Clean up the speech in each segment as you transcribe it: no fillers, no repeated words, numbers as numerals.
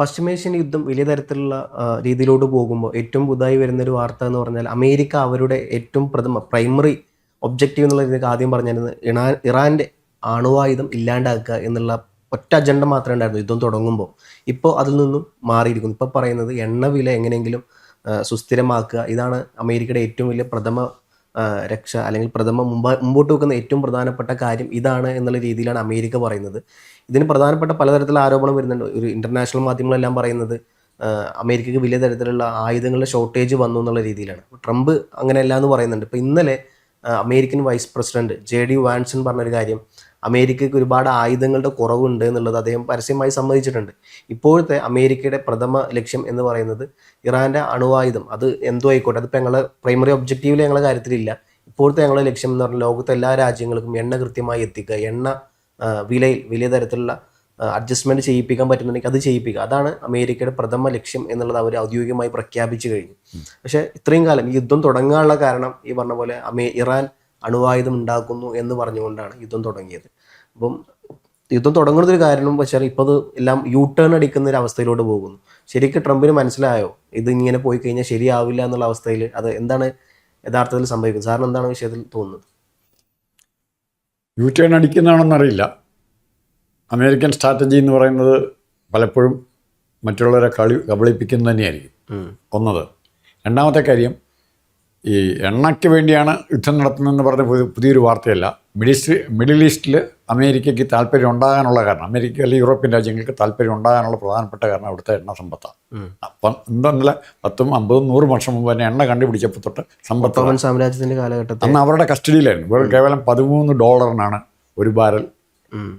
പശ്ചിമേഷ്യൻ യുദ്ധം വലിയ തരത്തിലുള്ള രീതിയിലോട്ട് പോകുമ്പോൾ ഏറ്റവും പുതുതായി വരുന്നൊരു വാർത്ത എന്ന് പറഞ്ഞാൽ അമേരിക്ക അവരുടെ ഏറ്റവും പ്രൈമറി ഒബ്ജക്റ്റീവ് എന്നുള്ള രീതിക്ക് ആദ്യം പറഞ്ഞിരുന്നത് ഇറാൻ്റെ അണുവായുധം ഇല്ലാണ്ടാക്കുക എന്നുള്ള ഒറ്റ അജണ്ട മാത്രമേ ഉണ്ടായിരുന്നു യുദ്ധം തുടങ്ങുമ്പോൾ. ഇപ്പോൾ അതിൽ നിന്നും മാറിയിരിക്കുന്നു. ഇപ്പോൾ പറയുന്നത് എണ്ണ വില എങ്ങനെയെങ്കിലും സുസ്ഥിരമാക്കുക. ഇതാണ് അമേരിക്കയുടെ ഏറ്റവും വലിയ പ്രഥമ രക്ഷ, അല്ലെങ്കിൽ മുമ്പോട്ട് വെക്കുന്ന ഏറ്റവും പ്രധാനപ്പെട്ട കാര്യം ഇതാണ് എന്നുള്ള രീതിയിലാണ് അമേരിക്ക പറയുന്നത്. ഇതിന് പ്രധാനപ്പെട്ട പലതരത്തിലുള്ള ആരോപണം വരുന്നുണ്ട്. ഒരു ഇൻ്റർനാഷണൽ മാധ്യമങ്ങളെല്ലാം പറയുന്നത് അമേരിക്കയ്ക്ക് വലിയ തരത്തിലുള്ള ആയുധങ്ങളുടെ ഷോർട്ടേജ് വന്നു എന്നുള്ള രീതിയിലാണ്. ട്രംപ് അങ്ങനെയല്ല എന്ന് പറയുന്നുണ്ട്. ഇപ്പോൾ ഇന്നലെ അമേരിക്കൻ വൈസ് പ്രസിഡന്റ് JD വാൻസൺ പറഞ്ഞൊരു കാര്യം, അമേരിക്കയ്ക്ക് ഒരുപാട് ആയുധങ്ങളുടെ കുറവുണ്ട് എന്നുള്ളത് അദ്ദേഹം പരസ്യമായി സമ്മതിച്ചിട്ടുണ്ട്. ഇപ്പോഴത്തെ അമേരിക്കയുടെ പ്രഥമ ലക്ഷ്യം എന്ന് പറയുന്നത് ഇറാൻ്റെ അണുവായുധം, അത് എന്തോ ആയിക്കോട്ടെ, അതിപ്പോൾ ഞങ്ങളെ പ്രൈമറി ഒബ്ജക്റ്റീവിൽ ഞങ്ങളുടെ കാര്യത്തിലില്ല. ഇപ്പോഴത്തെ ഞങ്ങളുടെ ലക്ഷ്യം എന്ന് പറഞ്ഞാൽ ലോകത്തെ എല്ലാ രാജ്യങ്ങൾക്കും എണ്ണ കൃത്യമായി എത്തിക്കുക, എണ്ണ വിലയിൽ വലിയ തരത്തിലുള്ള അഡ്ജസ്റ്റ്മെൻറ്റ് ചെയ്യിപ്പിക്കാൻ പറ്റുന്നുണ്ടെങ്കിൽ അത് ചെയ്യിപ്പിക്കുക. അതാണ് അമേരിക്കയുടെ പ്രഥമ ലക്ഷ്യം എന്നുള്ളത് അവർ ഔദ്യോഗികമായി പ്രഖ്യാപിച്ചു കഴിഞ്ഞു. പക്ഷേ ഇത്രയും കാലം ഈ യുദ്ധം തുടങ്ങാനുള്ള കാരണം ഈ പറഞ്ഞ പോലെ ഇറാൻ അണുവായുധം ഉണ്ടാക്കുന്നു എന്ന് പറഞ്ഞുകൊണ്ടാണ് യുദ്ധം തുടങ്ങിയത്. അപ്പം യുദ്ധം തുടങ്ങുന്നൊരു കാരണം വെച്ചാൽ ഇപ്പോൾ അത് എല്ലാം ടേൺ അടിക്കുന്ന ഒരു അവസ്ഥയിലോട്ട് പോകുന്നു. ശരിക്കും ട്രംപിന് മനസ്സിലായോ ഇത് ഇങ്ങനെ പോയി കഴിഞ്ഞാൽ ശരിയാവില്ല എന്നുള്ള അവസ്ഥയിൽ? അത് എന്താണ് യഥാർത്ഥത്തിൽ സംഭവിക്കുന്നത്? സാറിന് എന്താണ് വിഷയത്തിൽ തോന്നുന്നത്? ടേൺ അടിക്കുന്നതാണെന്നറിയില്ല. അമേരിക്കൻ സ്ട്രാറ്റജി എന്ന് പറയുന്നത് പലപ്പോഴും മറ്റുള്ളവരെ കബളിപ്പിക്കുന്നത് തന്നെയായിരിക്കും ഒന്നത്. രണ്ടാമത്തെ കാര്യം, ഈ എണ്ണയ്ക്ക് വേണ്ടിയാണ് യുദ്ധം നടത്തുന്നതെന്ന് പറഞ്ഞ പുതിയൊരു വാർത്തയല്ല. മിഡിൽ ഈസ്റ്റിൽ അമേരിക്കയ്ക്ക് താല്പര്യം ഉണ്ടാകാനുള്ള കാരണം, അമേരിക്ക അല്ലെങ്കിൽ യൂറോപ്യൻ രാജ്യങ്ങൾക്ക് താല്പര്യം ഉണ്ടാകാനുള്ള പ്രധാനപ്പെട്ട കാരണം അവിടുത്തെ എണ്ണ സമ്പത്താണ്. അപ്പം എന്തെന്നല്ല 10, 50, 100 വർഷം മുമ്പ് തന്നെ എണ്ണ കണ്ടുപിടിച്ചപ്പോൾ തൊട്ട് സമ്പത്ത് സാമ്രാജ്യത്തിൻ്റെ കാലഘട്ടത്തിൽ അന്ന് അവരുടെ കസ്റ്റഡിയിലായിരുന്നു. ഇവിടെ കേവലം $13 ഒരു ബാരൽ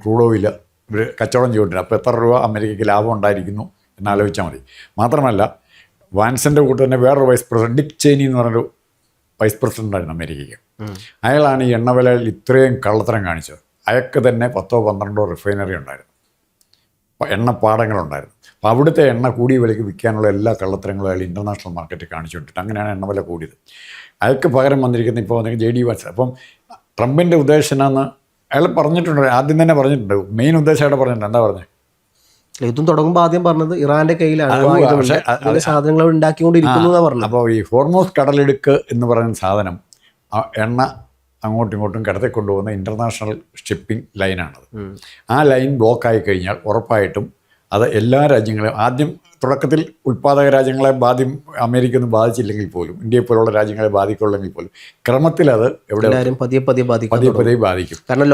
ക്രൂഡ് ഓയിൽ ഇവർ കച്ചവടം ചെയ്തുകൊണ്ടിരുന്നത്. അപ്പോൾ എത്ര രൂപ അമേരിക്കയ്ക്ക് ലാഭം ഉണ്ടായിരിക്കുന്നു എന്നാലോചിച്ചാൽ മതി. മാത്രമല്ല വാൻസിൻ്റെ കൂട്ട് തന്നെ വേറൊരു വൈസ് പ്രസിഡന്റ് ഡിക് ചെയിനി എന്ന് പറഞ്ഞൊരു വൈസ് പ്രസിഡൻ്റായിരുന്നു അമേരിക്കയ്ക്ക്. അയാളാണ് ഈ എണ്ണ വിലയിൽ ഇത്രയും കള്ളത്തരം കാണിച്ചത്. അയാൾക്ക് തന്നെ 10 12 റിഫൈനറി ഉണ്ടായിരുന്നു, എണ്ണപ്പാടങ്ങളുണ്ടായിരുന്നു. അപ്പോൾ അവിടുത്തെ എണ്ണ കൂടിയ വിലയ്ക്ക് വിൽക്കാനുള്ള എല്ലാ കള്ളത്തരങ്ങളും അയാൾ ഇൻ്റർനാഷണൽ മാർക്കറ്റിൽ കാണിച്ചുകൊണ്ടിട്ട് അങ്ങനെയാണ് എണ്ണ വില കൂടിയത്. അയാൾക്ക് പകരം വന്നിരിക്കുന്ന ഇപ്പോൾ വന്നെങ്കിൽ JD വാൻസ്. അപ്പം ട്രംപിൻ്റെ ഉദ്ദേശമെന്ന് അയാൾ പറഞ്ഞിട്ടുണ്ട്, ആദ്യം തന്നെ പറഞ്ഞിട്ടുണ്ട്. മെയിൻ ഉദ്ദേശം അയാൾ പറഞ്ഞിട്ടുണ്ട്. എന്താ പറഞ്ഞത്? യുദ്ധം തുടങ്ങുമ്പോൾ ആദ്യം പറഞ്ഞത് ഇറാന്റെ കയ്യിലാണ് സാധനങ്ങൾ ഉണ്ടാക്കിക്കൊണ്ടിരിക്കുന്നു എന്നാണ് പറഞ്ഞത്. അപ്പോൾ ഈ ഹോർമൂസ് കടലിടുക്ക് എന്ന് പറയുന്ന സാധനം എണ്ണ അങ്ങോട്ടും ഇങ്ങോട്ടും കടത്തിക്കൊണ്ടുപോകുന്ന ഇൻ്റർനാഷണൽ ഷിപ്പിംഗ് ലൈനാണത്. ആ ലൈൻ ബ്ലോക്കായി കഴിഞ്ഞാൽ ഉറപ്പായിട്ടും അത് എല്ലാ രാജ്യങ്ങളെയും, ആദ്യം തുടക്കത്തിൽ ഉൽപ്പാദക രാജ്യങ്ങളെ അമേരിക്കയൊന്നും ബാധിച്ചില്ലെങ്കിൽ പോലും, ഇന്ത്യയെ പോലുള്ള രാജ്യങ്ങളെ ബാധിക്കുള്ളെങ്കിൽ പോലും ക്രമത്തിൽ അത് പതിയെ ബാധിക്കും. കാരണം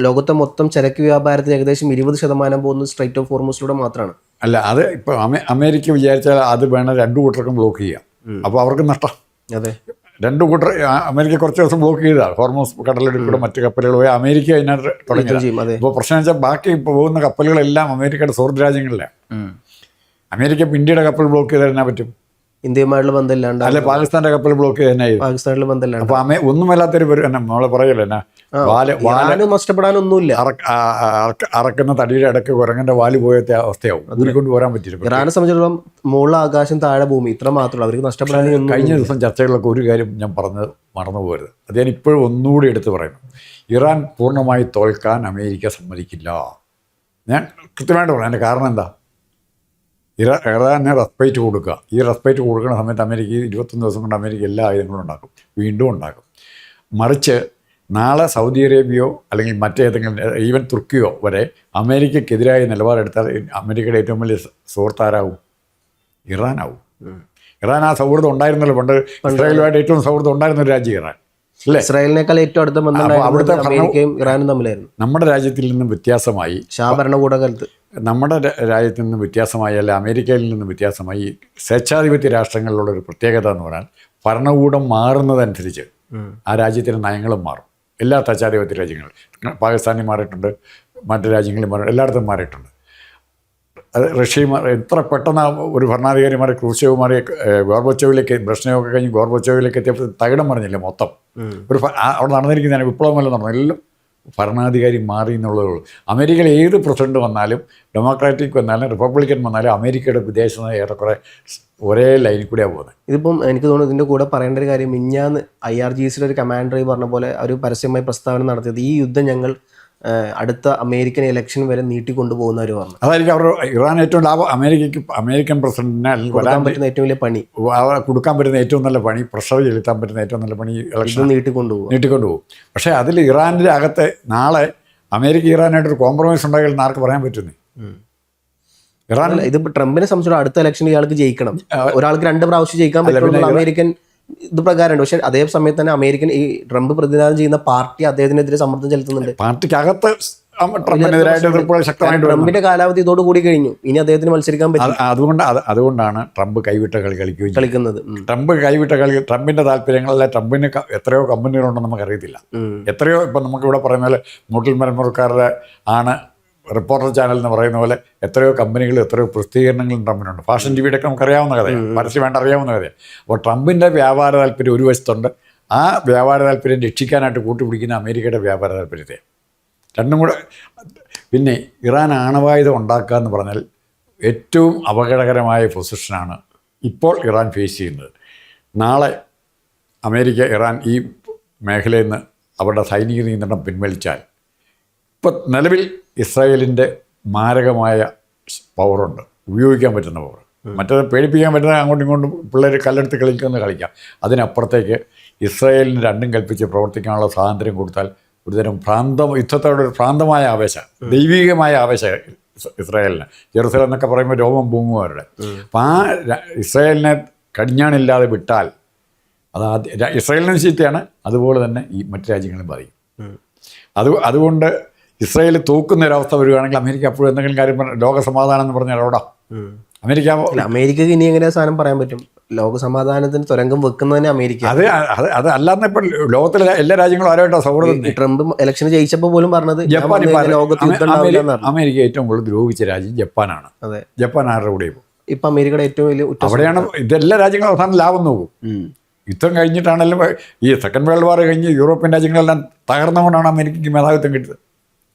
ലോകത്തെ മൊത്തം ചരക്ക് വ്യാപാരത്തിൽ ഏകദേശം 20% പോകുന്നത് സ്ട്രൈറ്റ് ഓഫ് ഹോർമൂസിലൂടെ മാത്രമാണ്. അല്ല, അത് ഇപ്പോൾ അമേരിക്ക വിചാരിച്ചാൽ അത് വേണം 2 കൂട്ടർക്കും ബ്ലോക്ക് ചെയ്യാം. അപ്പോൾ അവർക്ക് നഷ്ടം. അതെ, 2 കൂട്ടർ അമേരിക്ക കുറച്ച് ദിവസം ബ്ലോക്ക് ചെയ്താൽ ഹോർമൂസ് കടലിടുക്കൂടെ മറ്റ് കപ്പലുകൾ പോയി അമേരിക്ക അതിനകത്ത് തുടങ്ങി. ഇപ്പോൾ പ്രശ്നം വെച്ചാൽ ബാക്കി ഇപ്പോൾ പോകുന്ന കപ്പലുകളെല്ലാം അമേരിക്കയുടെ സുഹൃത്ത് രാജ്യങ്ങളിലാണ്. അമേരിക്ക ഇന്ത്യയുടെ കപ്പൽ ബ്ലോക്ക് ചെയ്താൽ എന്നാ പറ്റും? ഇന്ത്യയുമായുള്ള ബന്ധമില്ലാണ്ട്. അല്ലെ, പാകിസ്ഥാന്റെ കപ്പൽ ബ്ലോക്ക് ചെയ്താൽ പാകിസ്ഥാനിലുള്ള ബന്ധമില്ല. അപ്പോൾ ഒന്നുമല്ലാത്തൊരു നമ്മളെ പറയല്ലോ എന്നാ നഷ്ടപ്പെടാനൊന്നുമില്ല. അറക്കുന്ന തടിയുടെ ഇടയ്ക്ക് കുരങ്ങന്റെ വാല് പോയത്തെ അവസ്ഥയാവും. ഊരിക്കൊണ്ട് പോരാൻ പറ്റില്ല. ഇറാനെ സംബന്ധിച്ചിടത്തോളം മുകളിൽ ആകാശം താഴെ ഭൂമി ഇത്ര മാത്രമേ അവർക്ക് നഷ്ടപ്പെടാൻ. കഴിഞ്ഞ ദിവസം ചർച്ചകളിലൊക്കെ ഒരു കാര്യം ഞാൻ പറഞ്ഞത് മറന്നു പോകരുത്. അത് ഞാൻ ഇപ്പോഴും ഒന്നുകൂടി എടുത്ത് പറയുന്നു. ഇറാൻ പൂർണ്ണമായി തോൽക്കാൻ അമേരിക്ക സമ്മതിക്കില്ല. ഞാൻ കൃത്യമായിട്ട് പറയാം. അതിൻ്റെ കാരണം എന്താ? ഇറാന് റെസ്പെക്റ്റ് കൊടുക്കുക. ഈ റെസ്പെക്റ്റ് കൊടുക്കുന്ന സമയത്ത് അമേരിക്ക 21 ദിവസം കൊണ്ട് അമേരിക്ക എല്ലാ ആയുധങ്ങളും ഉണ്ടാക്കും, വീണ്ടും ഉണ്ടാക്കും. മറിച്ച് നാളെ സൗദി അറേബ്യയോ അല്ലെങ്കിൽ മറ്റേതെങ്കിലും ഈവൻ തുർക്കിയോ വരെ അമേരിക്കക്കെതിരായ നിലപാടെടുത്താൽ അമേരിക്കയുടെ ഏറ്റവും വലിയ സുഹൃത്താരാവും? ഇറാനാവും. ഇറാൻ ആ സൗഹൃദം ഉണ്ടായിരുന്നല്ലോ പണ്ട്. ഇസ്രായേലുമായിട്ട് ഏറ്റവും സൗഹൃദം ഉണ്ടായിരുന്ന ഒരു രാജ്യം ഇറാൻ അല്ലേ? ഇസ്രായേലിനേക്കാൾ ഏറ്റവും അടുത്ത അവിടുത്തെ അമേരിക്കയും ഇറാനും തമ്മിലായിരുന്നു. നമ്മുടെ രാജ്യത്തിൽ നിന്നും വ്യത്യാസമായി, ഷാ ഭരണകൂടകാലത്ത് നമ്മുടെ രാജ്യത്തിൽ നിന്നും വ്യത്യാസമായി, അല്ല അമേരിക്കയിൽ നിന്നും വ്യത്യാസമായി, സ്വേച്ഛാധിപത്യ രാഷ്ട്രങ്ങളിലുള്ള ഒരു പ്രത്യേകത എന്ന് പറഞ്ഞാൽ ഭരണകൂടം മാറുന്നതനുസരിച്ച് ആ രാജ്യത്തിൻ്റെ നയങ്ങളും മാറും. എല്ലാ സ്വേച്ഛാധിപത്യ രാജ്യങ്ങളും, പാകിസ്ഥാനിൽ മാറിയിട്ടുണ്ട്, മറ്റു രാജ്യങ്ങളിൽ മാറി, എല്ലായിടത്തും മാറിയിട്ടുണ്ട്. അത് റഷ്യ എത്ര പെട്ടെന്ന് ഒരു ഭരണാധികാരി മാറി, ക്രൂഷേവ് മാറി, ഗോർബച്ചോവിലേക്ക്, ബ്രഷ്നേവൊക്കെ കഴിഞ്ഞ് ഗോർബച്ചോവിലേക്ക് എത്തിയപ്പോൾ തകിടം പറഞ്ഞില്ലേ മൊത്തം. അവിടെ നടന്നിരിക്കുന്നതിന് വിപ്ലവമല്ല നടന്നു, എല്ലാം ഭരണാധികാരി മാറി എന്നുള്ളതേ ഉള്ളൂ. അമേരിക്കയിൽ ഏത് പ്രസിഡന്റ് വന്നാലും, ഡെമോക്രാറ്റിക് വന്നാലും റിപ്പബ്ലിക്കൻ വന്നാലും അമേരിക്കയുടെ വിദേശ നയം ഏറെക്കുറെ ഒരേ ലൈനിൽ കൂടെയാണ് പോകുന്നത്. ഇതിപ്പം എനിക്ക് തോന്നുന്നു ഇതിൻ്റെ കൂടെ പറയേണ്ട ഒരു കാര്യം, മിഞ്ഞാന്ന് IRGCയുടെ ഒരു കമാൻഡർ പറഞ്ഞ പോലെ ഒരു പരസ്യമായി പ്രസ്താവന നടത്തിയത്, ഈ യുദ്ധം ഞങ്ങൾ അടുത്ത അമേരിക്കൻ ഇലക്ഷൻ വരെ നീട്ടിക്കൊണ്ടുപോകുന്നവർ പറഞ്ഞു. അതായിരിക്കും അവർ ഇറാൻ ഏറ്റവും ലാഭം. അമേരിക്കൻ പ്രസിഡന്റിനെ കൊടുക്കാൻ പറ്റുന്ന ഏറ്റവും വലിയ പണി, കൊടുക്കാൻ പറ്റുന്ന ഏറ്റവും നല്ല പണി, പ്രഷർ ചെലുത്താൻ പറ്റുന്ന ഏറ്റവും നല്ല പണി ഇലക്ഷൻ നീട്ടിക്കൊണ്ടുപോകും. പക്ഷേ അതിൽ ഇറാൻ്റെ അകത്ത് നാളെ അമേരിക്ക ഇറാനായിട്ടൊരു കോംപ്രമൈസ് ഉണ്ടാകില്ലെന്ന് ആർക്ക് പറയാൻ പറ്റുന്നു? ഇറാൻ ഇതിപ്പോൾ ട്രംപിനെ സംബന്ധിച്ചിടത്തോളം അടുത്ത ഇലക്ഷൻ ഇയാൾക്ക് ജയിക്കണം. ഒരാൾക്ക് 2 പ്രാവശ്യം ജയിക്കാൻ പറ്റുന്ന അമേരിക്കൻ ഇത് പ്രകാരമുണ്ട്. പക്ഷെ അതേ സമയത്ത് തന്നെ അമേരിക്കൻ ഈ ട്രംപ് പ്രതിനിധാനം ചെയ്യുന്ന പാർട്ടി അദ്ദേഹത്തിനെതിരെ സമ്മർദ്ദം ചെലുത്തുന്നുണ്ട്. പാർട്ടിക്കകത്ത് ട്രംപിന്റെ കാലാവധി ഇതോട് കൂടി കഴിഞ്ഞു. ഇനി അദ്ദേഹത്തിന് മത്സരിക്കാൻ പറ്റും. അതുകൊണ്ടാണ് ട്രംപ് കൈവിട്ട കളി കളിക്കുന്നത്. ട്രംപ് കൈവിട്ട കളി, ട്രംപിന്റെ താല്പര്യങ്ങളല്ല. ട്രംപിന് എത്രയോ കമ്പനികളുണ്ടെന്ന് നമുക്കറിയത്തില്ല. എത്രയോ ഇപ്പം നമുക്കിവിടെ പറയുന്ന പോലെ മൂട്ടിൽ മലമുറക്കാരുടെ ആണ് റിപ്പോർട്ടർ ചാനൽ എന്ന് പറയുന്ന പോലെ എത്രയോ കമ്പനികളും എത്രയോ പ്രസിദ്ധീകരണങ്ങളും ട്രംപിനുണ്ട്. ഫാഷൻ ടി വിയുടെ ഒക്കെ നമുക്കറിയാവുന്ന കഥയാണ്, പരസ്യം വേണ്ട അറിയാവുന്ന കഥയാണ്. അപ്പോൾ ട്രംപിൻ്റെ വ്യാപാര താല്പര്യം ഒരു വശത്തുണ്ട്. ആ വ്യാപാര താല്പര്യം രക്ഷിക്കാനായിട്ട് കൂട്ടുപിടിക്കുന്ന അമേരിക്കയുടെ വ്യാപാര താല്പര്യത്തെ രണ്ടും കൂടെ. പിന്നെ ഇറാൻ ആണവായുധം ഉണ്ടാക്കുക എന്ന് പറഞ്ഞാൽ ഏറ്റവും അപകടകരമായ പൊസിഷനാണ് ഇപ്പോൾ ഇറാൻ ഫേസ് ചെയ്യുന്നത്. നാളെ അമേരിക്ക ഇറാൻ ഈ മേഖലയിൽ നിന്ന് അവരുടെ സൈനിക നിയന്ത്രണം പിൻവലിച്ചാൽ ഇപ്പം നിലവിൽ ഇസ്രായേലിൻ്റെ മാരകമായ പവറുണ്ട്, ഉപയോഗിക്കാൻ പറ്റുന്ന പവർ. മറ്റേത് പേടിപ്പിക്കാൻ പറ്റുന്ന അങ്ങോട്ടും ഇങ്ങോട്ടും പിള്ളേർ കല്ലെടുത്ത് കളിക്കാം. അതിനപ്പുറത്തേക്ക് ഇസ്രായേലിന് രണ്ടും കൽപ്പിച്ച് പ്രവർത്തിക്കാനുള്ള സ്വാതന്ത്ര്യം കൊടുത്താൽ ഒരുതരം യുദ്ധത്തോടെ ഒരു ഭ്രാന്തമായ ആവേശം, ദൈവികമായ ആവേശം ഇസ്രായേലിന്. ജെറുസലേം എന്നൊക്കെ പറയുമ്പോൾ രോമം പൂങ്ങും. അപ്പം ആ ഇസ്രായേലിനെ കടിഞ്ഞാണില്ലാതെ വിട്ടാൽ അത് ഇസ്രായേലിനും ചീത്തയാണ്, അതുപോലെ തന്നെ ഈ മറ്റു രാജ്യങ്ങളും ബാധിക്കും. അതുകൊണ്ട് ഇസ്രായേൽ തോക്കുന്ന ഒരവസ്ഥ വരികയാണെങ്കിൽ അമേരിക്ക അപ്പോഴും എന്തെങ്കിലും കാര്യം ലോക സമാധാനം എന്ന് പറഞ്ഞാൽ അവിടെ അമേരിക്കക്ക് ഇനി എങ്ങനെ സാധനം പറയാൻ പറ്റും? ലോക സമാധാനത്തിന് തുരങ്കം വെക്കുന്നതിന് അമേരിക്ക. അത് അല്ലാതെ ഇപ്പം ലോകത്തിലെ എല്ലാ രാജ്യങ്ങളും ആരുമായിട്ടാണ് സൗഹൃദം. ട്രംപ് ഇലക്ഷൻ ജയിച്ചപ്പോൾ പോലും പറഞ്ഞത് അമേരിക്ക ഏറ്റവും കൂടുതൽ ദ്രോഹിച്ച രാജ്യം ജപ്പാനാണ്. അതെ, ജപ്പാൻ ആരുടെ കൂടെ ഇപ്പം അമേരിക്കയുടെ ഏറ്റവും വലിയ അവിടെയാണ്. ഇതെല്ലാ രാജ്യങ്ങളും അവസാനം ലാഭം നോക്കും. യുദ്ധം കഴിഞ്ഞിട്ടാണെങ്കിലും ഈ സെക്കൻഡ് വേൾഡ് വാർ കഴിഞ്ഞ് യൂറോപ്യൻ രാജ്യങ്ങളെല്ലാം തകർന്നുകൊണ്ടാണ് അമേരിക്കയ്ക്ക് മേധാവിത്വം കിട്ടിയത്.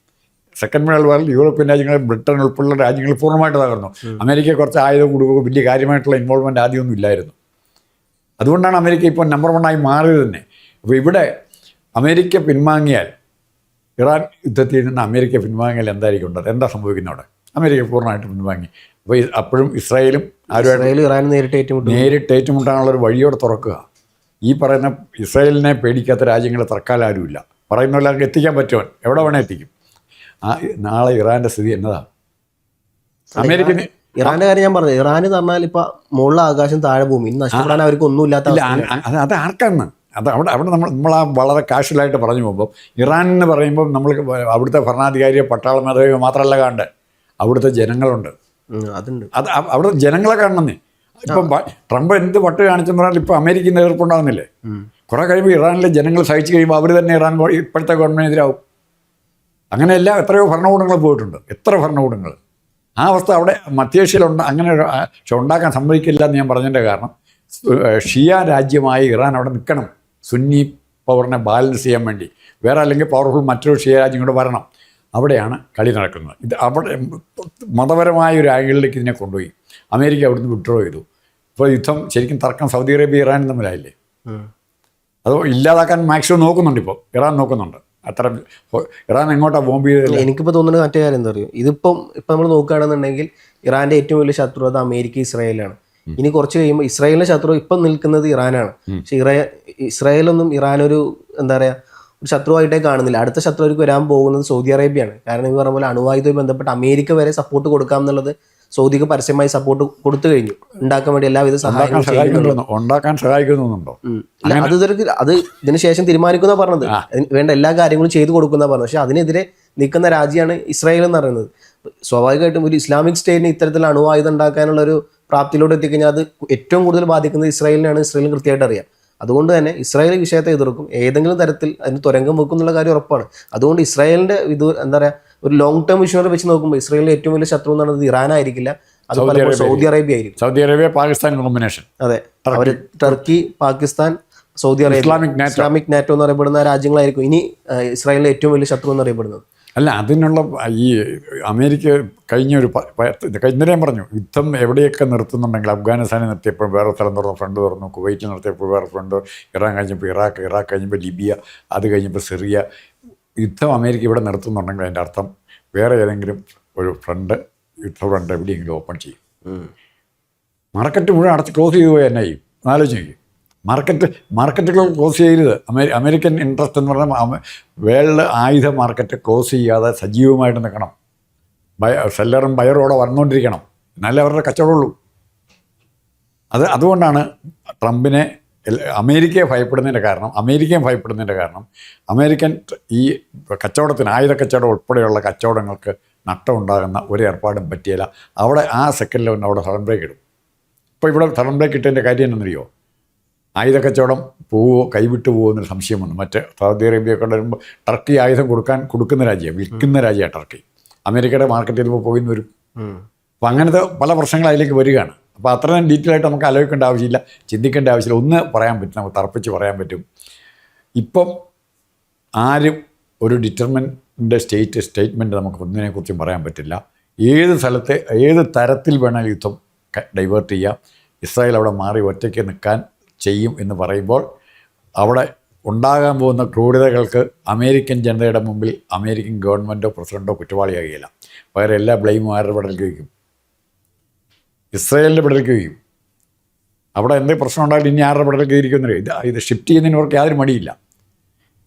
സെക്കൻഡ് വേൾഡ് വാറിൽ യൂറോപ്യൻ രാജ്യങ്ങൾ, ബ്രിട്ടൻ ഉൾപ്പെടെയുള്ള രാജ്യങ്ങൾ പൂർണ്ണമായിട്ട് തകർന്നു. അമേരിക്ക കുറച്ച് ആയുധം കൊടുക്കുക, വലിയ കാര്യമായിട്ടുള്ള ഇൻവോൾവ്മെൻറ്റ് ആദ്യമൊന്നും ഇല്ലായിരുന്നു. അതുകൊണ്ടാണ് അമേരിക്ക ഇപ്പോൾ നമ്പർ 1 ആയി മാറിയത് തന്നെ. അപ്പോൾ ഇവിടെ അമേരിക്ക പിൻവാങ്ങിയാൽ, ഇറാൻ യുദ്ധത്തിൽ നിന്ന് അമേരിക്ക പിൻവാങ്ങിയാൽ എന്തായിരിക്കും ഉണ്ടായത്? എന്താ സംഭവിക്കുന്നത് അവിടെ? അമേരിക്ക പൂർണ്ണമായിട്ട് പിൻവാങ്ങി. അപ്പോൾ അപ്പോഴും ഇസ്രായേലും ആരുമായിട്ട് ഇറാനും നേരിട്ട് ഏറ്റുമുട്ടാനുള്ളൊരു വഴിയോടെ തുറക്കുക. ഈ പറയുന്ന ഇസ്രായേലിനെ പേടിക്കാത്ത രാജ്യങ്ങൾ തറക്കാലം ആരുമില്ല. പറയുന്ന പോലെ എത്തിക്കാൻ പറ്റുമോ? എവിടെ വേണേൽ എത്തിക്കും. നാളെ ഇറാൻ്റെ സ്ഥിതി എന്നതാണ്? അമേരിക്കന് ഇറാന്റെ കാര്യം ഞാൻ പറഞ്ഞത്, ഇറാന് പറഞ്ഞാൽ ഇപ്പൊ മുകളിലെ ആകാശം താഴെ ഭൂമി, നഷ്ടപ്പെടാൻ അവർക്ക് ഒന്നുമില്ലാത്ത. അത് ആർക്കാണ്? അവിടെ നമ്മൾ വളരെ കാഷ്വലായിട്ട് പറഞ്ഞു പോകുമ്പോൾ ഇറാൻ എന്ന് പറയുമ്പോൾ നമ്മൾ അവിടുത്തെ ഭരണാധികാരിയോ പട്ടാള മേധാവിയോ മാത്രമല്ല കാണണ്ടേ, അവിടുത്തെ ജനങ്ങളുണ്ട്. അതുണ്ട്. അവിടുത്തെ ജനങ്ങളെ കാണണമെന്നേ. ഇപ്പം ട്രംപ് എന്ത് വട്ട് കാണിച്ചെന്ന് പറഞ്ഞാൽ ഇപ്പോൾ അമേരിക്കയിൽ എതിർപ്പുണ്ടാകുന്നില്ലേ? കുറേ കഴിയുമ്പോൾ ഇറാനിലെ ജനങ്ങൾ സഹിച്ചു കഴിയുമ്പോൾ അവർ തന്നെ ഇപ്പോഴത്തെ ഗവൺമെൻറ്റിനെതിരാവും. അങ്ങനെയല്ല, എത്രയോ ഭരണകൂടങ്ങൾ പോയിട്ടുണ്ട്, എത്ര ഭരണകൂടങ്ങൾ. ആ അവസ്ഥ അവിടെ മധ്യേഷ്യയിലുണ്ട്. അങ്ങനെ ഉണ്ടാക്കാൻ സമ്മതിക്കില്ല എന്ന് ഞാൻ പറഞ്ഞതിൻ്റെ കാരണം ഷിയ രാജ്യമായി ഇറാൻ അവിടെ നിൽക്കണം, സുന്നി പവറിനെ ബാലൻസ് ചെയ്യാൻ വേണ്ടി. വേറെ അല്ലെങ്കിൽ പവർഫുൾ മറ്റൊരു ഷിയ രാജ്യം കൂടെ വരണം. അവിടെയാണ് കളി നടക്കുന്നത്. ഇത് അവിടെ മതപരമായ ഒരു ആംഗിളിലേക്ക് ഇതിനെ കൊണ്ടുപോയി. അമേരിക്ക അവിടുന്ന് വിഡ്രോ ചെയ്തു. ഇപ്പോൾ യുദ്ധം ശരിക്കും തർക്കം സൗദി അറേബ്യ ഇറാനും തമ്മിലായില്ലേ? അത് ഇല്ലാതാക്കാൻ മാക്സിമം നോക്കുന്നുണ്ട്. ഇപ്പോൾ ഇറാൻ നോക്കുന്നുണ്ട്. അത്ര ഇറാൻ എങ്ങോട്ടാണ് ബോംബ് ചെയ്തത്? എനിക്കിപ്പോൾ തോന്നുന്നത് മറ്റേ കാര്യം എന്താ പറയുക, ഇപ്പം നമ്മൾ നോക്കുകയാണെന്നുണ്ടെങ്കിൽ ഇറാൻ്റെ ഏറ്റവും വലിയ ശത്രു അത് അമേരിക്ക ഇസ്രായേലാണ്. ഇനി കുറച്ച് കഴിയുമ്പോൾ ഇസ്രായേലിൻ്റെ ശത്രു ഇപ്പം നിൽക്കുന്നത് ഇറാനാണ്. പക്ഷേ ഇസ്രായേലൊന്നും ഇറാനൊരു എന്താ പറയുക ഒരു ശത്രുവായിട്ടേ കാണുന്നില്ല. അടുത്ത ശത്രു അവർക്ക് വരാൻ പോകുന്നത് സൗദി അറേബ്യയാണ്. കാരണം ഈ പറഞ്ഞ പോലെ അണുവായുധവുമായി ബന്ധപ്പെട്ട് അമേരിക്ക വരെ സപ്പോർട്ട് കൊടുക്കാം എന്നുള്ളത് സൗദിക്ക് പരസ്യമായി സപ്പോർട്ട് കൊടുത്തു കഴിഞ്ഞു. ഉണ്ടാക്കാൻ വേണ്ടി എല്ലാവിധ ഉണ്ടാക്കാൻ സഹായിക്കുന്നുണ്ടോ? അത് ഇതിന് ശേഷം തീരുമാനിക്കുന്ന പറഞ്ഞത്, വേണ്ട എല്ലാ കാര്യങ്ങളും ചെയ്തു കൊടുക്കുന്ന പറഞ്ഞത്. പക്ഷെ അതിനെതിരെ നിൽക്കുന്ന രാജ്യമാണ് ഇസ്രായേൽ എന്ന് പറയുന്നത്. സ്വാഭാവികമായിട്ടും ഒരു ഇസ്ലാമിക് സ്റ്റേറ്റിന് ഇത്തരത്തിൽ അണുവായുധം ഉണ്ടാക്കാനുള്ള ഒരു പ്രാപ്തിയിലൂടെ എത്തിക്കഴിഞ്ഞാൽ അത് ഏറ്റവും കൂടുതൽ ബാധിക്കുന്നത് ഇസ്രായേലിനാണ്. ഇസ്രായേലിന് കൃത്യമായിട്ട് അറിയാം. അതുകൊണ്ട് തന്നെ ഇസ്രായേൽ വിഷയത്തെ എതിർക്കും, ഏതെങ്കിലും തരത്തിൽ അതിന് തുരങ്കം വെക്കും എന്നുള്ള കാര്യം ഉറപ്പാണ്. അതുകൊണ്ട് ഇസ്രായേലിന്റെ ഇത് എന്താ പറയുക ഒരു ലോങ് ടേം വിഷയം വെച്ച് നോക്കുമ്പോൾ ഇസ്രായേലിന്റെ ഏറ്റവും വലിയ ശത്രു എന്ന് പറയുന്നത് ഇറാൻ ആയിരിക്കില്ല, അത് സൗദി അറേബ്യ ആയിരിക്കും. Saudi Arabia Pakistan combination. അതെ, അവർ Turkey, Pakistan, Saudi Arabia, Islamic NATO എന്ന് അറിയപ്പെടുന്ന രാജ്യങ്ങളായിരിക്കും ഇനി ഇസ്രായേലിന്റെ ഏറ്റവും വലിയ ശത്രു എന്ന് അറിയപ്പെടുന്നത്. അല്ല, അതിനുള്ള ഈ അമേരിക്ക ഇന്നലെ ഞാൻ പറഞ്ഞു, യുദ്ധം എവിടെയൊക്കെ നിർത്തുന്നുണ്ടെങ്കിൽ അഫ്ഗാനിസ്ഥാനിൽ നിർത്തിയപ്പോൾ വേറെ സ്ഥലം തുറന്നു, ഫ്രണ്ട് തുറന്നു, കുവൈറ്റിൽ നിർത്തിയപ്പോൾ വേറെ ഫ്രണ്ട്, ഇറാൻ കഴിഞ്ഞപ്പോൾ ഇറാഖ് കഴിഞ്ഞപ്പോൾ ലിബിയ, അത് കഴിഞ്ഞപ്പോൾ സിറിയ, യുദ്ധം അമേരിക്ക ഇവിടെ നിർത്തുന്നുണ്ടെങ്കിൽ അതിൻ്റെ അർത്ഥം വേറെ ഏതെങ്കിലും ഒരു യുദ്ധ ഫ്രണ്ട് എവിടെയെങ്കിലും ഓപ്പൺ ചെയ്യും. മാർക്കറ്റ് മുഴുവൻ അടച്ച് ക്ലോസ് ചെയ്തു പോയി തന്നെ ചെയ്യും. ആലോചിക്കും, മാർക്കറ്റുകൾ ക്ലോസ് ചെയ്യരുത്. അമേരിക്കൻ ഇൻട്രസ്റ്റ് എന്ന് പറഞ്ഞാൽ വേൾഡ് ആയുധ മാർക്കറ്റ് ക്ലോസ് ചെയ്യാതെ സജീവമായിട്ട് നിൽക്കണം. സെല്ലറും ബയറും അവിടെ വന്നുകൊണ്ടിരിക്കണം, എന്നാലേ അവരുടെ കച്ചവടമുള്ളൂ. അതുകൊണ്ടാണ് ട്രംപിനെ അമേരിക്കയെ ഭയപ്പെടുന്നതിൻ്റെ കാരണം അമേരിക്കൻ ഈ കച്ചവടത്തിന് ആയുധ കച്ചവടം ഉൾപ്പെടെയുള്ള കച്ചവടങ്ങൾക്ക് നഷ്ടമുണ്ടാകുന്ന ഒരു ഏർപ്പാടും പറ്റിയില്ല. അവിടെ ആ സെക്കൻഡിൽ വന്ന് അവിടെ സഡൻ ബ്രേക്ക് ഇടും. ഇപ്പോൾ ഇവിടെ സഡൻ ബ്രേക്ക് ഇട്ടതിൻ്റെ കാര്യം എന്നറിയോ? ആയുധ കച്ചവടം കൈവിട്ടു പോകുമോ എന്നൊരു സംശയം വന്നു. മറ്റ് സൗദി അറേബ്യയൊക്കെ വരുമ്പോൾ ടർക്കി ആയുധം കൊടുക്കുന്ന രാജ്യമാണ്, വിൽക്കുന്ന രാജ്യമാണ് ടർക്കി. അമേരിക്കയുടെ മാർക്കറ്റ് ചെയ്തപ്പോൾ പോയി വരും. അപ്പോൾ അങ്ങനത്തെ പല പ്രശ്നങ്ങൾ അതിലേക്ക് വരികയാണ്. അപ്പോൾ അത്രയും ഡീറ്റെയിൽ ആയിട്ട് നമുക്ക് ആലോചിക്കേണ്ട ആവശ്യമില്ല, ചിന്തിക്കേണ്ട ആവശ്യമില്ല. ഒന്ന് പറയാൻ പറ്റും, നമുക്ക് തറപ്പിച്ച് പറയാൻ പറ്റും. ഇപ്പം ആരും ഒരു ഡിറ്റർമിൻ്റെ സ്റ്റേറ്റ്മെൻറ്റ് നമുക്ക് ഒന്നിനെക്കുറിച്ചും പറയാൻ പറ്റില്ല. ഏത് സ്ഥലത്തെ ഏത് തരത്തിൽ വേണമെങ്കിൽ യുദ്ധം ഡൈവേർട്ട് ചെയ്യാം. ഇസ്രായേൽ അവിടെ മാറി ഒറ്റയ്ക്ക് നിൽക്കാൻ ചെയ്യും എന്ന് പറയുമ്പോൾ അവിടെ ഉണ്ടാകാൻ പോകുന്ന ക്രൂരതകൾക്ക് അമേരിക്കൻ ജനതയുടെ മുമ്പിൽ അമേരിക്കൻ ഗവൺമെൻറ്റോ പ്രസിഡൻറ്റോ കുറ്റവാളിയാകുകയില്ല. പകരം എല്ലാ ബ്ലെയിമും ആരുടെ പെടലേക്ക് വയ്ക്കും? ഇസ്രായേലിൻ്റെ പെടലേക്ക് വയ്ക്കും. അവിടെ എന്തെങ്കിലും പ്രശ്നം ഉണ്ടായിട്ട് ഇനി ആരുടെ പെടലേക്ക് ഇരിക്കുന്നില്ല. ഇത് ഷിഫ്റ്റ് ചെയ്യുന്നതിനവർക്ക് യാതൊരു മടിയില്ല.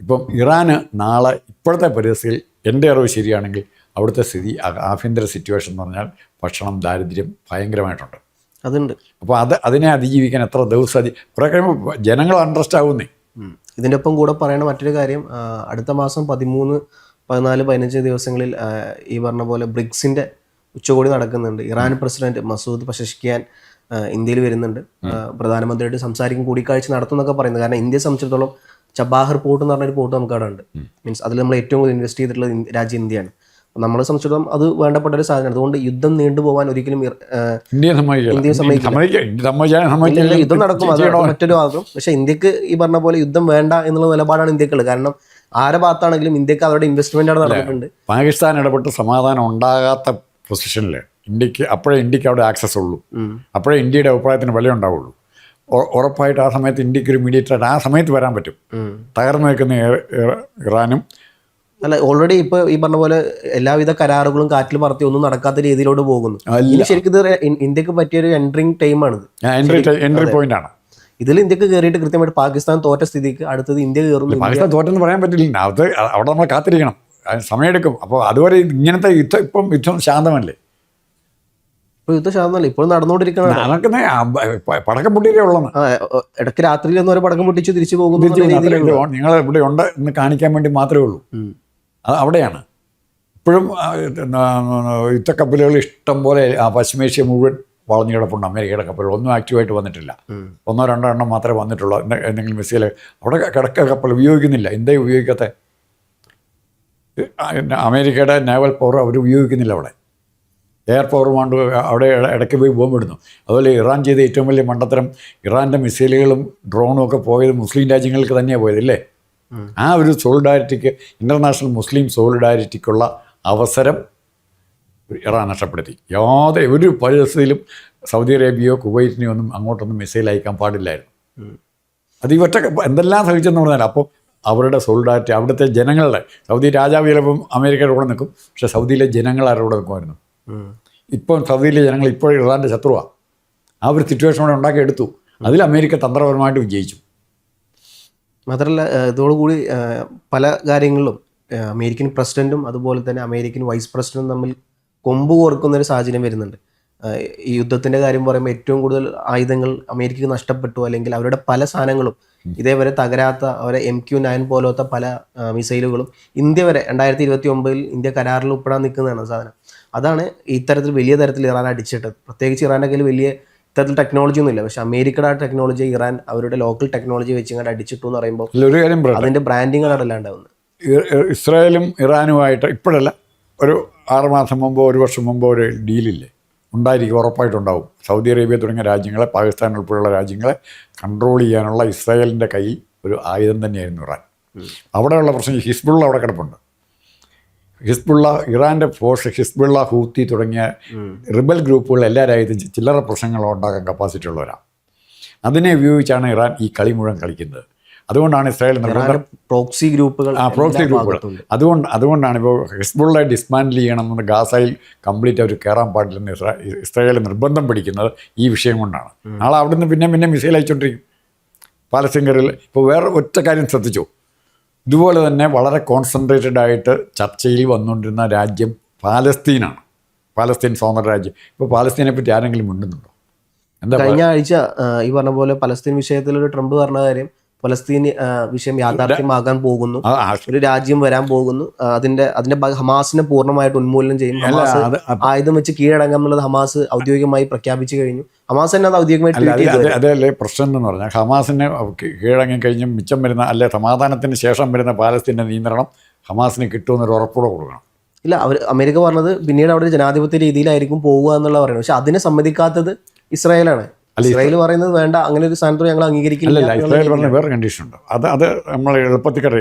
ഇപ്പം ഇറാന് നാളെ ഇപ്പോഴത്തെ പരിസ്ഥിതിയിൽ എൻ്റെ അറിവ് ശരിയാണെങ്കിൽ അവിടുത്തെ സ്ഥിതി ആഭ്യന്തര സിറ്റുവേഷൻ എന്ന് പറഞ്ഞാൽ ഭക്ഷണം, ദാരിദ്ര്യം ഭയങ്കരമായിട്ടുണ്ട്. അതുണ്ട്. അപ്പോൾ അതിനെ അതിജീവിക്കാൻ എത്ര ദിവസം കുറേ കഴിയുമ്പോൾ ജനങ്ങൾ അണ്ടർസ്റ്റ് ആവുന്നേ. ഇതിൻ്റെ ഒപ്പം കൂടെ പറയണ മറ്റൊരു കാര്യം, അടുത്ത മാസം 13, 14, 15 ദിവസങ്ങളിൽ ഈ പറഞ്ഞ പോലെ ബ്രിക്സിൻ്റെ ഉച്ചകോടി നടക്കുന്നുണ്ട്. ഇറാൻ പ്രസിഡന്റ് മസൂദ് പസഷ്കിയാൻ ഇന്ത്യയിൽ വരുന്നുണ്ട്. പ്രധാനമന്ത്രിയായിട്ട് സംസാരിക്കും, കൂടിക്കാഴ്ച നടത്തും എന്നൊക്കെ പറയുന്നത്. കാരണം ഇന്ത്യയെ സംബന്ധിച്ചിടത്തോളം ചബാഹർ പോർട്ട് എന്ന് പറഞ്ഞൊരു പോർട്ട് നമുക്ക് അവിടെ ഉണ്ട്. മീൻസ് അതിൽ നമ്മൾ ഏറ്റവും കൂടുതൽ ഇൻവെസ്റ്റ് ചെയ്തിട്ടുള്ള രാജ്യം ഇന്ത്യയാണ്. നമ്മളെ സംബന്ധിച്ചിടത്തോളം അത് വേണ്ടപ്പെട്ട ഒരു സാധനമാണ്. അതുകൊണ്ട് യുദ്ധം നീണ്ടുപോകാൻ ഒരിക്കലും ഇന്ത്യ സമ്മതിക്കില്ല. യുദ്ധം നടക്കും, അത് മറ്റൊരു ഭാഗം. പക്ഷേ ഇന്ത്യക്ക് ഈ പറഞ്ഞ പോലെ യുദ്ധം വേണ്ട എന്നുള്ള നിലപാടാണ് ഇന്ത്യക്കുള്ളത്. കാരണം ആരുടെ ഭാഗത്താണെങ്കിലും ഇന്ത്യക്ക് അവരുടെ ഇൻവെസ്റ്റ്മെന്റ് അവിടെ നടന്നിട്ടുണ്ട്. പാകിസ്ഥാൻ ഇടപെട്ട് സമാധാനം ഉണ്ടാകാത്ത പൊസിഷനിൽ ഇന്ത്യക്ക് അവിടെ ആക്സസ് ഉള്ളൂ. അപ്പോഴേ ഇന്ത്യയുടെ അഭിപ്രായത്തിന് വില ഉണ്ടാവുള്ളൂ. ഉറപ്പായിട്ട് ആ സമയത്ത് ഇന്ത്യക്ക് ഒരു മീഡിയേറ്ററായിട്ട് ആ സമയത്ത് വരാൻ പറ്റും. തകർന്നു നിൽക്കുന്ന ഇറാനും അല്ല, ഓൾറെഡി ഇപ്പോൾ ഈ പറഞ്ഞ പോലെ എല്ലാവിധ കരാറുകളും കാറ്റിൽ പറത്തി ഒന്നും നടക്കാത്ത രീതിയിലോട്ട് പോകുന്നു. ശരിക്കും ഇത് ഇന്ത്യക്ക് പറ്റിയൊരു എൻട്രിങ് ടൈമാണിത്, എൻട്രി പോയിന്റ് ആണ്. ഇതിൽ ഇന്ത്യക്ക് കയറിയിട്ട് കൃത്യമായിട്ട് പാകിസ്ഥാൻ തോറ്റ സ്ഥിതിക്ക് അടുത്തത് ഇന്ത്യ കയറുന്നു. പാകിസ്ഥാൻ തോറ്റെന്ന് പറയാൻ പറ്റില്ല. അവിടെ നമ്മൾ കാത്തിരിക്കണം, സമയമെടുക്കും. അപ്പോൾ അതുവരെ ഇങ്ങനത്തെ യുദ്ധം ശാന്തമല്ലേ? ഇപ്പോൾ യുദ്ധം ശാന്തമല്ല, ഇപ്പോഴും നടന്നുകൊണ്ടിരിക്കണം. പടക്കം പൊട്ടിയിട്ടേ ഉള്ളൂ. ഇടയ്ക്ക് രാത്രിയിൽ എന്ന് പടക്കം പൊട്ടിച്ച് തിരിച്ചു പോകുന്നു. നിങ്ങൾ ഇവിടെ ഉണ്ട് എന്ന് കാണിക്കാൻ വേണ്ടി മാത്രമേ ഉള്ളൂ. അത് അവിടെയാണ്. ഇപ്പോഴും യുദ്ധക്കപ്പലുകൾ ഇഷ്ടം പോലെ പശ്ചിമേഷ്യ മുഴുവൻ വളഞ്ഞു കിടപ്പുണ്ട്. അമേരിക്കയുടെ കപ്പലുകൾ ഒന്നും ആക്റ്റീവായിട്ട് വന്നിട്ടില്ല. 1 2 എണ്ണം മാത്രമേ വന്നിട്ടുള്ളൂ. എന്തെങ്കിലും മിസൈൽ അവിടെ കിടക്ക കപ്പൽ ഉപയോഗിക്കുന്നില്ല. എന്തേ ഉപയോഗിക്കാത്ത? അമേരിക്കയുടെ നേവൽ പവർ അവർ ഉപയോഗിക്കുന്നില്ല. അവിടെ എയർ പവർ കൊണ്ട് അവിടെ ഇടയ്ക്ക് പോയി ബോംബിടുന്നു. അതുപോലെ ഇറാൻ ചെയ്ത ഏറ്റവും വലിയ മണ്ടത്തരം, ഇറാൻ്റെ മിസൈലുകളും ഡ്രോണും ഒക്കെ പോയത് മുസ്ലിം രാജ്യങ്ങൾക്ക് തന്നെയാണ് പോയതല്ലേ? ആ ഒരു സോളിഡാരിറ്റിക്ക്, ഇൻ്റർനാഷണൽ മുസ്ലിം സോളിഡാരിറ്റിക്കുള്ള അവസരം ഇറാൻ നഷ്ടപ്പെടുത്തി. ഒരു പരിസ്ഥിതിയിലും സൗദി അറേബ്യയോ കുവൈറ്റിനെയോ ഒന്നും അങ്ങോട്ടൊന്നും മിസൈൽ അയക്കാൻ പാടില്ലായിരുന്നു. അത് ഈ ഒറ്റ എന്തെല്ലാം സഹിച്ചെന്ന് പറഞ്ഞാൽ അപ്പോൾ അവരുടെ സോളിഡാരിറ്റി, അവിടുത്തെ ജനങ്ങളുടെ, സൗദി രാജാവ് ചിലപ്പം അമേരിക്കയുടെ കൂടെ നിൽക്കും, പക്ഷേ സൗദിയിലെ ജനങ്ങൾ ആരുടെ കൂടെ നിൽക്കുമായിരുന്നു. ഇപ്പം സൗദിയിലെ ജനങ്ങൾ ഇപ്പോഴും ഇറാൻ്റെ ശത്രുവാണ്. ആ ഒരു സിറ്റുവേഷൻ കൂടെ ഉണ്ടാക്കിയെടുത്തു. അതിൽ അമേരിക്ക തന്ത്രപരമായിട്ട് വിജയിച്ചു. മാത്രമല്ല ഇതോടുകൂടി പല കാര്യങ്ങളിലും അമേരിക്കൻ പ്രസിഡന്റും അതുപോലെ തന്നെ അമേരിക്കൻ വൈസ് പ്രസിഡന്റും തമ്മിൽ കൊമ്പ് കോർക്കുന്നൊരു സാഹചര്യം വരുന്നുണ്ട്. ഈ യുദ്ധത്തിൻ്റെ കാര്യം പറയുമ്പോൾ ഏറ്റവും കൂടുതൽ ആയുധങ്ങൾ അമേരിക്കക്ക് നഷ്ടപ്പെട്ടു, അല്ലെങ്കിൽ അവരുടെ പല സാധനങ്ങളും ഇതേവരെ തകരാത്ത അവരെ MQ-9 പോലത്തെ പല മിസൈലുകളും ഇന്ത്യ വരെ 2029 ഇന്ത്യ കരാറിൽ ഉൾപ്പെടാൻ നിൽക്കുന്നതാണ് സാധനം. അതാണ് ഇത്തരത്തിൽ വലിയ തരത്തിൽ ഇറാൻ അടിച്ചിട്ടത്. പ്രത്യേകിച്ച് ഇറാൻ്റെ കയ്യിൽ വലിയ ഇത്തരത്തിൽ ടെക്നോളജി ഒന്നുമില്ല. പക്ഷേ അമേരിക്കയുടെ ആ ടെക്നോളജി ഇറാൻ അവരുടെ ലോക്കൽ ടെക്നോളജി വെച്ച് ഇങ്ങോട്ട് അടിച്ചിട്ടു എന്ന് പറയുമ്പോൾ ഒരു കാര്യം അതിൻ്റെ ബ്രാൻഡിങ്ങാണ് അല്ലാണ്ടാവുന്നത്. ഇസ്രായേലും ഇറാനുമായിട്ട് ഇപ്പോഴല്ല, ഒരു 6 മാസം മുമ്പോ 1 വർഷം മുമ്പോ ഒരു ഡീലില്ലേ ഉണ്ടായിരിക്കും, ഉറപ്പായിട്ടുണ്ടാവും. സൗദി അറേബ്യ തുടങ്ങിയ രാജ്യങ്ങളെ, പാകിസ്ഥാൻ ഉൾപ്പെടെയുള്ള രാജ്യങ്ങളെ കൺട്രോൾ ചെയ്യാനുള്ള ഇസ്രായേലിൻ്റെ കയ്യിൽ ഒരു ആയുധം തന്നെയായിരുന്നു ഇറാൻ. അവിടെയുള്ള പ്രശ്നം, ഹിസ്ബുള്ള അവിടെ കിടപ്പുണ്ട്. ഹിസ്ബുള്ള, ഇറാൻ്റെ ഫോഴ്സ്, ഹിസ്ബുള്ള, ഹൂത്തി തുടങ്ങിയ റിബൽ ഗ്രൂപ്പുകൾ എല്ലാ രാജ്യത്തും ചില്ലറ പ്രശ്നങ്ങൾ ഉണ്ടാക്കാൻ കപ്പാസിറ്റി ഉള്ളവരാണ്. അതിനെ ഉപയോഗിച്ചാണ് ഇറാൻ ഈ കളി മുഴുവൻ കളിക്കുന്നത്. അതുകൊണ്ടാണ് ഇസ്രായേൽ നിർബന്ധം പ്രോക്സി ഗ്രൂപ്പുകൾ പ്രോക്സി ഗ്രൂപ്പുകൾ അതുകൊണ്ടാണ് ഇപ്പോൾ ഹിസ്ബുള്ള ഡിസ്മാൻഡിൽ ചെയ്യണമെന്ന് ഗാസയിൽ കംപ്ലീറ്റ് അവർ കയറാൻ പാടില്ലെന്ന് ഇസ്രായേൽ നിർബന്ധം പിടിക്കുന്നത് ഈ വിഷയം കൊണ്ടാണ്. നാളെ അവിടുന്ന് പിന്നെ മിസൈൽ അയച്ചുകൊണ്ടിരിക്കും പാലസ്തീൻകാരിൽ. ഇപ്പോൾ വേറെ ഒറ്റ കാര്യം ശ്രദ്ധിച്ചു, ഇതുപോലെ തന്നെ വളരെ കോൺസെൻട്രേറ്റഡ് ആയിട്ട് ചർച്ചയിൽ വന്നുകൊണ്ടിരുന്ന രാജ്യം പാലസ്തീനാണ്. പാലസ്തീൻ സ്വതന്ത്ര രാജ്യം. ഇപ്പോൾ പാലസ്തീനെ പറ്റി ആരെങ്കിലും മിണ്ടുന്നുണ്ടോ? കഴിഞ്ഞ ആഴ്ച ഈ പറഞ്ഞ പോലെ പലസ്തീൻ വിഷയത്തിൽ ഒരു ട്രംപ് പറഞ്ഞ കാര്യം, പലസ്തീൻ വിഷയം യാഥാർത്ഥ്യമാകാൻ പോകുന്നു, ഒരു രാജ്യം വരാൻ പോകുന്നു, അതിന്റെ ഹമാസിനെ പൂർണ്ണമായിട്ട് ഉന്മൂലനം ചെയ്യും, ഹമാസ് ആയുധം വെച്ച് കീഴടങ്ങാം എന്നുള്ളത് ഹമാസ് ഔദ്യോഗികമായി പ്രഖ്യാപിച്ചു കഴിഞ്ഞു. ഹമാസ് തന്നെ അത് ഔദ്യോഗികമായി അതല്ലേ പ്രശ്നം എന്ന് പറഞ്ഞാൽ, ഹമാസിനെ കീഴടങ്ങി കഴിഞ്ഞ് മിച്ചം വരുന്ന അല്ലെ സമാധാനത്തിന് ശേഷം വരുന്ന പാലസ്തീൻ്റെ നിയന്ത്രണം ഹമാസിന് കിട്ടുമെന്നൊരു ഉറപ്പുകൂടെ കൊടുക്കണം. ഇല്ല, അമേരിക്ക പറഞ്ഞത് പിന്നീട് അവിടെ ജനാധിപത്യ രീതിയിലായിരിക്കും പോവുക എന്നുള്ള പറയുന്നത്. പക്ഷെ അതിനെ സമ്മതിക്കാത്തത് ഇസ്രായേലാണ്. ഇസ്രായേൽ പറയുന്നത് വേണ്ട, അങ്ങനെ ഒരു സ്ഥാനത്ത് ഞങ്ങൾ അംഗീകരിക്കില്ല. ഇസ്രായേൽ പറഞ്ഞ വേറെ കണ്ടീഷൻ ഉണ്ട്. അത് നമ്മൾ എളുപ്പത്തിൽ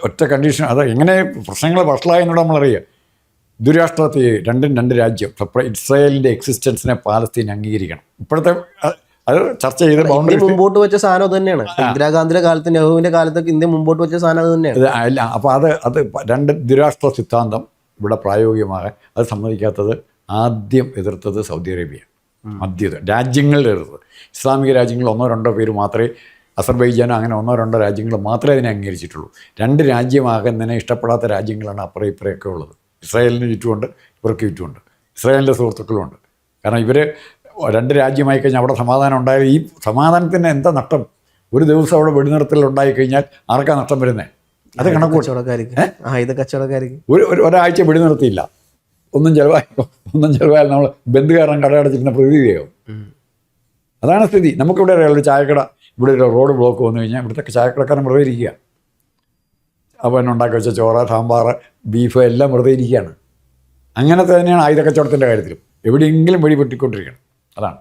ഒറ്റ കണ്ടീഷൻ. അത് എങ്ങനെ പ്രശ്നങ്ങൾ വഷളായെന്നോട് നമ്മളറിയാം. ദുരാഷ്ട്രത്തിൽ രണ്ട് രാജ്യം ഇസ്രായേലിൻ്റെ എക്സിസ്റ്റൻസിനെ പാലസ്തീൻ അംഗീകരിക്കണം. ഇപ്പോഴത്തെ അത് ചർച്ച ചെയ്ത് ഇന്ത്യ മുമ്പോട്ട് വെച്ച സാധനം അത് തന്നെയാണ്. ഇന്ദിരാഗാന്ധിയുടെ കാലത്ത്, നെഹ്റുവിൻ്റെ കാലത്തൊക്കെ ഇന്ത്യ മുമ്പോട്ട് വെച്ച സാധനം അത് തന്നെയാണ്. അല്ല, അപ്പോൾ അത് രണ്ട് ദുരാഷ്ട്ര സിദ്ധാന്തം ഇവിടെ പ്രായോഗികമാകാൻ അത് സമ്മതിക്കാത്തത് ആദ്യം എതിർത്തത് സൗദി അറേബ്യ. രാജ്യങ്ങളിൽ എതിർത്തത് ഇസ്ലാമിക രാജ്യങ്ങൾ 1-2 പേര് മാത്രമേ, അസർബൈജാനോ അങ്ങനെ 1-2 രാജ്യങ്ങൾ മാത്രമേ അതിനെ അംഗീകരിച്ചിട്ടുള്ളൂ. രണ്ട് രാജ്യമാകുന്നതിനെ ഇഷ്ടപ്പെടാത്ത രാജ്യങ്ങളാണ് അപ്പുറം ഇപ്പുറയൊക്കെ ഉള്ളത്. ഇസ്രായേലിന് ചുറ്റുമുണ്ട്, ഇവർക്ക് ചുറ്റുമുണ്ട്, ഇസ്രായേലിൻ്റെ സുഹൃത്തുക്കളുമുണ്ട്. കാരണം ഇവർ രണ്ട് രാജ്യമായി കഴിഞ്ഞാൽ അവിടെ സമാധാനം ഉണ്ടായാൽ ഈ സമാധാനത്തിന് എന്താ നഷ്ടം? ഒരു ദിവസം അവിടെ വെടിനിർത്തൽ ഉണ്ടായിക്കഴിഞ്ഞാൽ ആർക്കാ നഷ്ടം വരുന്നത്? അത് കണക്ക് ഒരാഴ്ച വെടിനിർത്തിയില്ല, ഒന്നും ചിലവായാൽ നമ്മൾ ബന്ധുകാരൻ കടയടച്ചിരുന്ന പ്രതീതിയാവും. അതാണ് സ്ഥിതി. നമുക്കിവിടെ അറിയാം, ഒരു ചായക്കട, ഇവിടെ ഒരു റോഡ് ബ്ലോക്ക് വന്നു കഴിഞ്ഞാൽ ഇവിടുത്തെ ചായക്കടക്കാരൻ വെറുതെ ഇരിക്കുക. അപ്പോൾ എന്നെ ഉണ്ടാക്കി വെച്ച ചോറ്, സാമ്പാർ, ബീഫ് എല്ലാം വെറുതെ ഇരിക്കുകയാണ്. അങ്ങനത്തെ തന്നെയാണ് ആയുധ കച്ചവടത്തിൻ്റെ കാര്യത്തിലും. എവിടെയെങ്കിലും വെടി പൊട്ടിക്കൊണ്ടിരിക്കണം. അതാണ്.